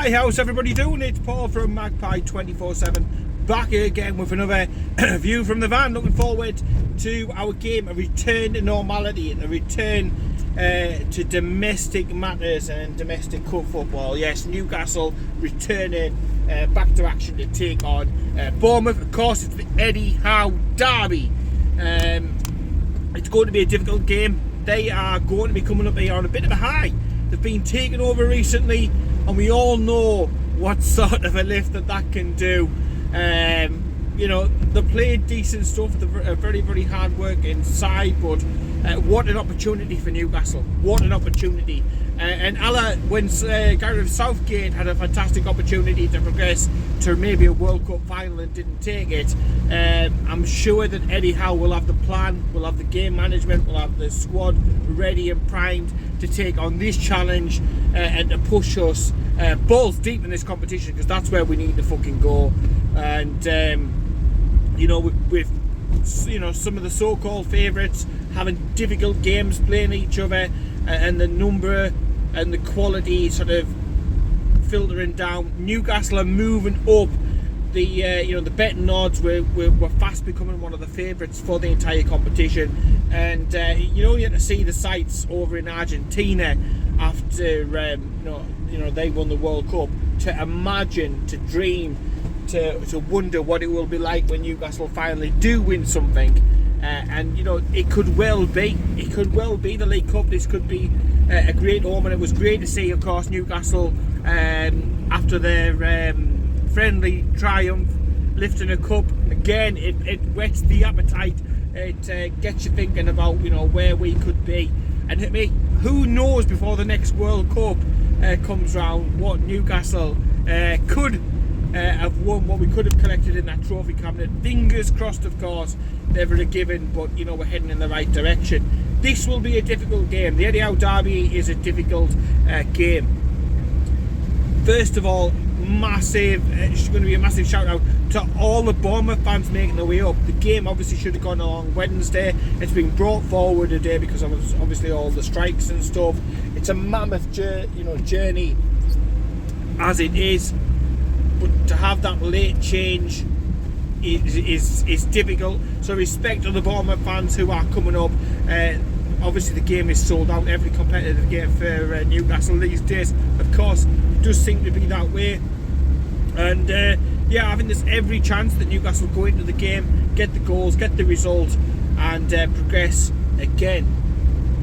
Hi, how's everybody doing? It's Paul from Magpie 24/7 back here again with another view from the van. Looking forward to our game, a return to normality, a return to domestic matters and domestic cup football. Yes, Newcastle returning back to action to take on Bournemouth. Of course, it's the Eddie Howe derby. It's going to be a difficult game. They are going to be coming up here on a bit of a high. They've been taken over recently, and we all know what sort of a lift that can do. You know, they played decent stuff. They're a very, very hard working side, but what an opportunity for Newcastle. What an opportunity. And when Gareth Southgate had a fantastic opportunity to progress to maybe a World Cup final and didn't take it, I'm sure that Eddie Howe will have the plan, will have the game management, will have the squad ready and primed to take on this challenge and to push us balls deep in this competition, because that's where we need to fucking go. And you know, with you know, some of the so-called favourites having difficult games playing each other, and the number and the quality sort of filtering down, Newcastle are moving up the you know, the betting odds. We're fast becoming one of the favourites for the entire competition. And you only get to see the sights over in Argentina after you know they won the World Cup, to imagine, to dream, to wonder what it will be like when Newcastle finally do win something. And you know, it could well be the League Cup. This could be a great home, and it was great to see, of course, Newcastle after their friendly triumph, lifting a cup again. It whets the appetite. It gets you thinking about, you know, where we could be. And who knows, before the next World Cup comes round, what Newcastle could have won, what we could have collected in that trophy cabinet. Fingers crossed, of course, never a given, but you know, we're heading in the right direction. This will be a difficult game. The Eddie Howe derby is a difficult game. First of all, it's going to be a massive shout out to all the Bournemouth fans making their way up. The game obviously should have gone on Wednesday. It's been brought forward a day because of obviously all the strikes and stuff. It's a mammoth journey as it is, but to have that late change is difficult. So respect to the Bournemouth fans who are coming up. Obviously the game is sold out, every competitive game for Newcastle these days, of course, does seem to be that way. And yeah, I think there's every chance that Newcastle go into the game, get the goals, get the result, and progress again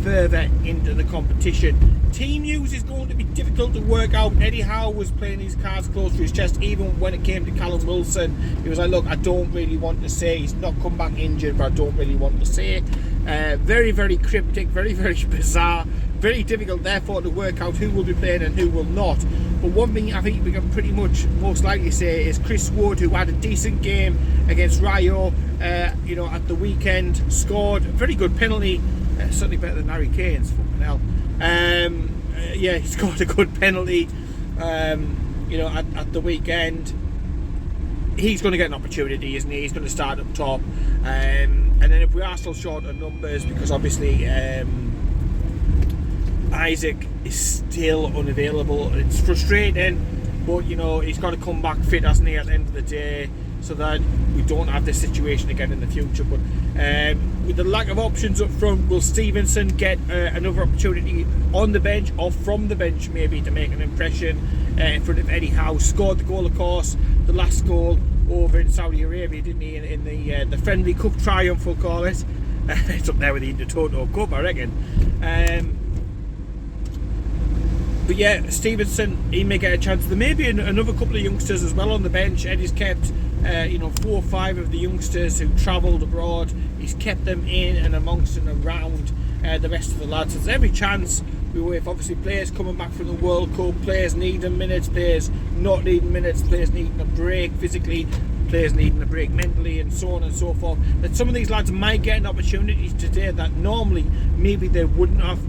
further into the competition. Team news is going to be difficult to work out. Eddie Howe was playing his cards close to his chest, even when it came to Callum Wilson. He was like, look, I don't really want to say. He's not come back injured, but I don't really want to say. Very, very cryptic, very, very bizarre, very difficult therefore to work out who will be playing and who will not. But one thing I think we can pretty much most likely say is Chris Wood, who had a decent game against Rayo you know, at the weekend, scored a very good penalty, certainly better than Harry Kane's, fucking hell. Yeah, he scored a good penalty you know, at the weekend. He's going to get an opportunity, isn't he? He's going to start up top, and then if we are still short on numbers, because obviously Isaac is still unavailable, it's frustrating, but you know, he's got to come back fit, hasn't he, at the end of the day, so that we don't have this situation again in the future. But with the lack of options up front, will Stevenson get another opportunity on the bench, or from the bench maybe, to make an impression in front of Eddie Howe? Scored the goal, of course, the last goal over in Saudi Arabia, didn't he, in the friendly cup triumph, we'll call it. It's up there with the Intertoto Cup, I reckon. But yeah, Stevenson, he may get a chance. There may be another couple of youngsters as well on the bench. Eddie's kept you know, 4 or 5 of the youngsters who travelled abroad. He's kept them in and amongst and around the rest of the lads. There's every chance, with obviously players coming back from the World Cup, players needing minutes, players not needing minutes, players needing a break physically, players needing a break mentally, and so on and so forth, that some of these lads might get an opportunity today that normally maybe they wouldn't have.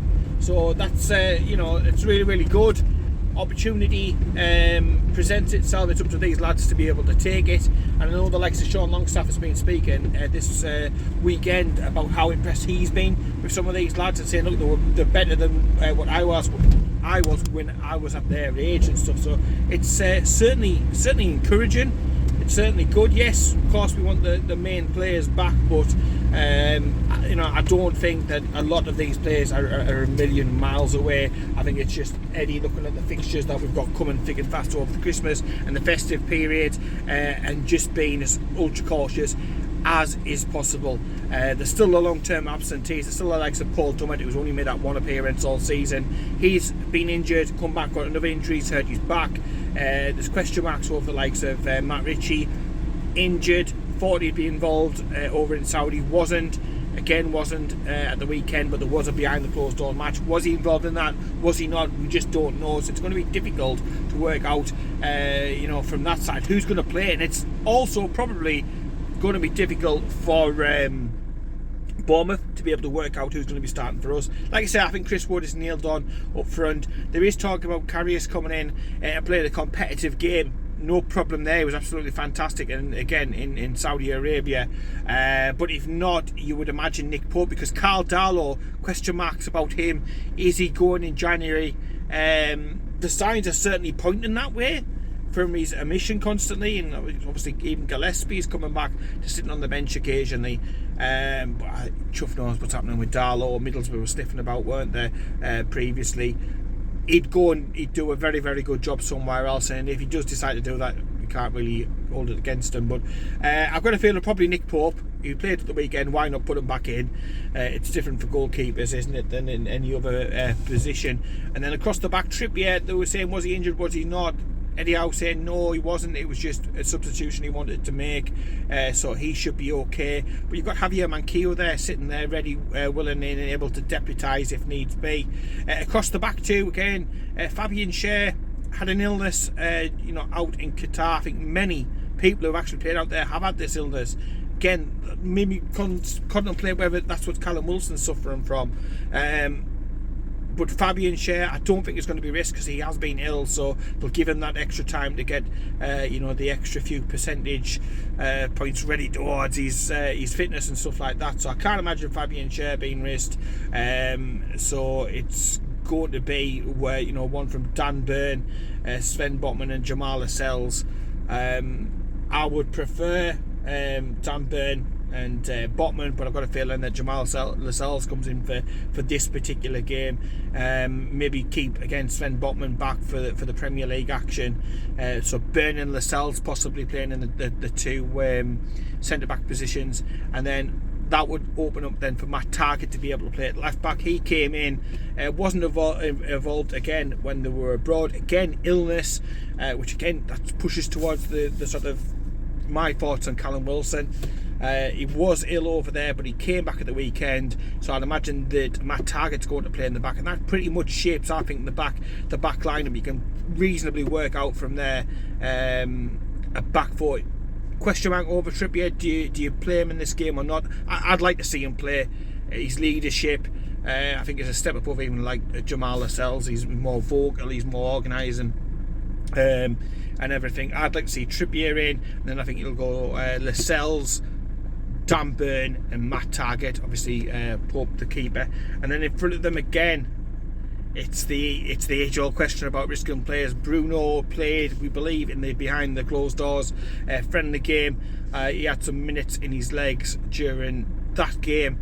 So that's you know, it's really, really good. Opportunity presents itself. It's up to these lads to be able to take it. And I know the likes of Sean Longstaff has been speaking this weekend about how impressed he's been with some of these lads, and saying, look, they're better than what I was. I was when I was at their age and stuff. So it's certainly encouraging. It's certainly good. Yes, of course we want the main players back, but I don't think that a lot of these players are a million miles away. I think it's just Eddie looking at the fixtures that we've got coming thick and fast over the Christmas and the festive period, and just being as ultra cautious as is possible. There's still a long-term absentees. There's still the likes of Paul Dummett, who's only made that one appearance all season. He's been injured, come back, got another injury, he's hurt his back. There's question marks over the likes of Matt Ritchie, injured, thought he'd be involved over in Saudi, wasn't at the weekend, but there was a behind the closed door match. Was he involved in that? Was he not? We just don't know. So it's going to be difficult to work out from that side who's going to play, and it's also probably going to be difficult for Bournemouth to be able to work out who's going to be starting for us. Like I say, I think Chris Wood is nailed on up front. There is talk about Karius coming in and playing a competitive game. No problem there. He was absolutely fantastic, and again in Saudi Arabia. But if not, you would imagine Nick Pope, because Carl Darlow, question marks about him. Is he going in January? The signs are certainly pointing that way from his omission constantly, and obviously even Gillespie's coming back to sitting on the bench occasionally. But Chuff knows what's happening with Darlow. Middlesbrough were sniffing about, weren't they, previously? He'd go and he'd do a very, very good job somewhere else, and if he does decide to do that, we can't really hold it against him. But I've got a feeling probably Nick Pope, who played at the weekend, why not put him back in? It's different for goalkeepers, isn't it, than in any other position. And then across the back, Trippier, they were saying, was he injured, was he not? Eddie Howe saying no, he wasn't. It was just a substitution he wanted to make, so he should be okay. But you've got Javier Manquillo there, sitting there, ready, willing, and able to deputise if needs be. Across the back too, again, Fabian Schär had an illness, out in Qatar. I think many people who have actually played out there have had this illness. Again, maybe contemplate whether that's what Callum Wilson's suffering from. But Fabian Schär, I don't think it's going to be risked because he has been ill, so they'll give him that extra time to get, the extra few percentage points ready towards his fitness and stuff like that. So I can't imagine Fabian Schär being risked. So it's going to be where one from Dan Burn, Sven Botman, and Jamal Lascelles. I would prefer Dan Burn and Botman, but I've got a feeling that Jamal Lascelles comes in for this particular game. Maybe keep again Sven Botman back for the Premier League action. So Burn and Lascelles possibly playing in the two centre back positions, and then that would open up then for Matt Targett to be able to play at left back. He came in, wasn't involved again when they were abroad. Again, illness, which again that pushes towards the sort of my thoughts on Callum Wilson. He was ill over there, but he came back at the weekend, so I'd imagine that Matt Targett's going to play in the back, and that pretty much shapes, I think, the back line, and we can reasonably work out from there a back four. Question mark over Trippier. Do you play him in this game or not? I'd like to see him play. His leadership, I think, is a step above even like Jamal Lascelles. He's more vocal, he's more organising, and everything. I'd like to see Trippier in, and then I think it'll go Lascelles, Dan Burn, and Matt Targett. Obviously, Pope the keeper, and then in front of them again, it's the age-old question about risking players. Bruno played, we believe, in the behind the closed doors friendly game. He had some minutes in his legs during that game.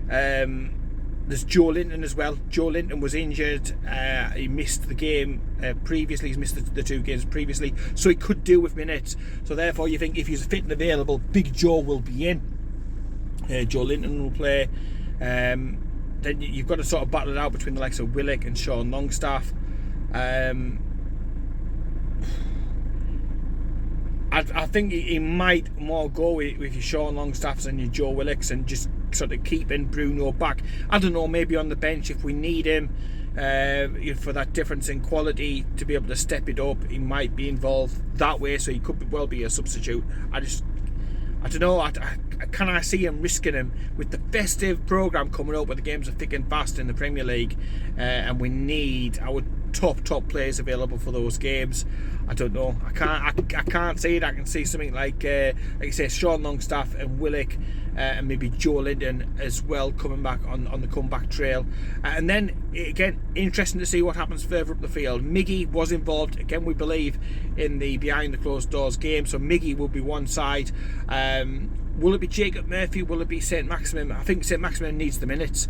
There's Joe Linton as well. Joe Linton was injured. He missed the game previously. He's missed the 2 games previously, so he could do with minutes. So therefore, you think if he's fit and available, Big Joe will be in. Joe Linton will play. Then you've got to sort of battle it out between the likes of Willock and Sean Longstaff. I think he might more go with your Sean Longstaffs and your Joe Willocks and just sort of keeping Bruno back. I don't know, maybe on the bench if we need him for that difference in quality to be able to step it up. He might be involved that way, so he could well be a substitute. I don't know. Can I see him risking him with the festive programme coming up where the games are thick and fast in the Premier League, and we need our top players available for those games? I don't know. I can't see it. I can see something like you say, Sean Longstaff and Willock and maybe Joe Linton as well coming back on the comeback trail. And then again, interesting to see what happens further up the field. Miggy was involved again, we believe, in the behind the closed doors game, so Miggy will be one side. Will it be Jacob Murphy? Will it be St Maximin? I think St Maximin needs the minutes.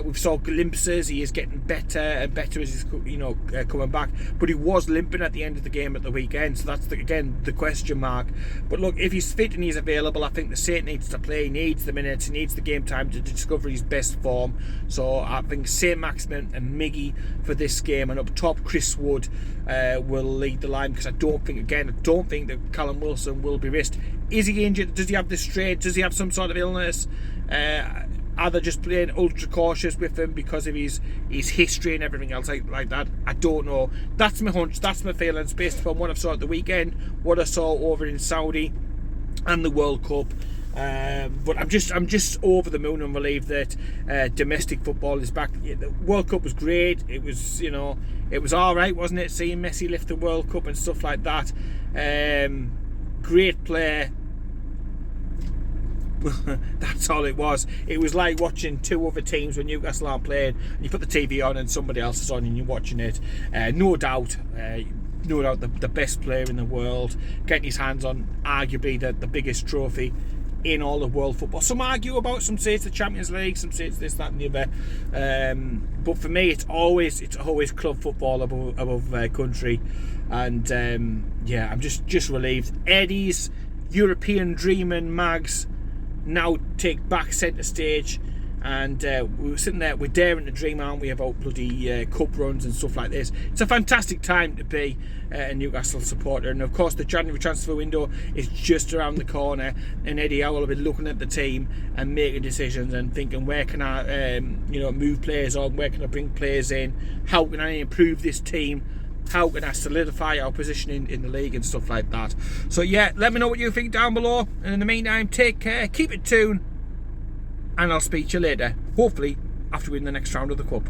We've saw glimpses. He is getting better and better as he's coming back. But he was limping at the end of the game at the weekend, so that's again the question mark. But look, if he's fit and he's available, I think the Saint needs to play. He needs the minutes. He needs the game time to discover his best form. So I think St Maximin and Miggy for this game, and up top Chris Wood will lead the line, because I don't think that Callum Wilson will be risked. Is he injured? Does he have this strain? Does he have some sort of illness? Are they just playing ultra cautious with him because of his history and everything else like that? I don't know. That's my hunch. That's my feelings based upon what I saw at the weekend, what I saw over in Saudi and the World Cup. But I'm just over the moon and relieved that domestic football is back. The World Cup was great. It was, it was all right, wasn't it? Seeing Messi lift the World Cup and stuff like that. Great player. That's all it was. It was like watching two other teams when Newcastle aren't playing, and you put the TV on and somebody else is on and you're watching it. No doubt the best player in the world, getting his hands on arguably the biggest trophy in all of world football. Some argue about, some say it's the Champions League, some say it's this, that and the other. But for me, it's always club football above country. And I'm just relieved. Eddie's European dreaming mags now take back centre stage, and we were sitting there, we're daring to dream, aren't we, about bloody cup runs and stuff like this. It's a fantastic time to be a Newcastle supporter, and of course the January transfer window is just around the corner, and Eddie Howe will be looking at the team and making decisions and thinking, where can I move players on, where can I bring players in, how can I improve this team, how can I solidify our position in the league and stuff like that. So yeah, let me know what you think down below, and in the meantime, take care, keep it tuned, and I'll speak to you later, hopefully after winning the next round of the cup.